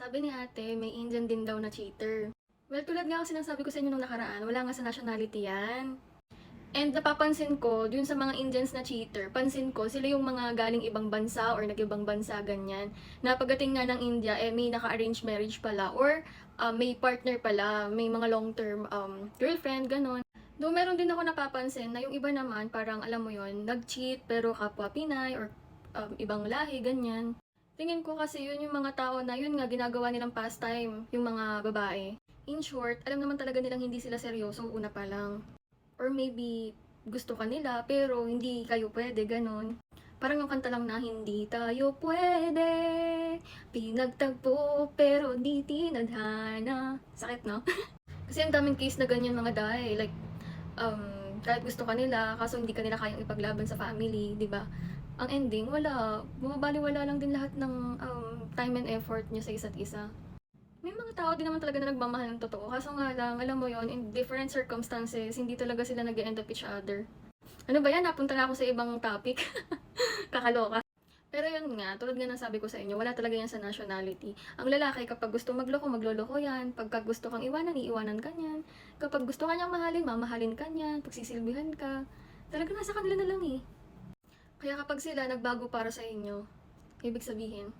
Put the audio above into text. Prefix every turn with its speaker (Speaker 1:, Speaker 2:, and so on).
Speaker 1: Sabi ni ate, may Indian din daw na cheater. Well, tulad nga kasi ng sabi ko sa inyo nung nakaraan, wala nga sa nationality yan. And napapansin ko, dun sa mga Indians na cheater, pansin ko, sila yung mga galing ibang bansa or nag-ibang bansa, ganyan. Na pagdating nga ng India, may naka-arranged marriage pala or may partner pala, may mga long-term girlfriend, ganon. Though meron din ako napapansin na yung iba naman, parang alam mo yon nag-cheat pero kapwa Pinay or ibang lahi, ganyan. Tingin ko kasi yun yung mga tao na yun nga ginagawa nilang pastime, yung mga babae. In short, alam naman talaga nilang hindi sila seryoso una pa lang. Or maybe gusto ka nila pero hindi kayo pwede, ganon. Parang yung kanta lang na hindi tayo pwede, pinagtagpo pero di tinadhana. Sakit, no? Kasi ang daming case na ganyan mga dahi. Like, kahit gusto ka nila, kaso hindi ka nila kayang ipaglaban sa family, di ba? Ang ending, wala. Bumabaliwala lang din lahat ng time and effort nyo sa isa't isa. May mga tao din naman talaga na nagmamahal ng totoo. Kaso nga lang, alam mo yon in different circumstances, hindi talaga sila nag-end up each other. Ano ba yan? Napunta na ako sa ibang topic. Kakaloka. Pero yun nga, tulad nga ng sabi ko sa inyo, wala talaga yan sa nationality. Ang lalaki, kapag gusto magloko, magloloko yan. Pagka gusto kang iwanan, iiwanan ka niyan. Kapag gusto ka niyang mahalin, mamahalin ka niyan. Pagsisilbihan ka. Talaga nasa kanila na lang eh. Kaya kapag sila nagbago para sa inyo, ibig sabihin,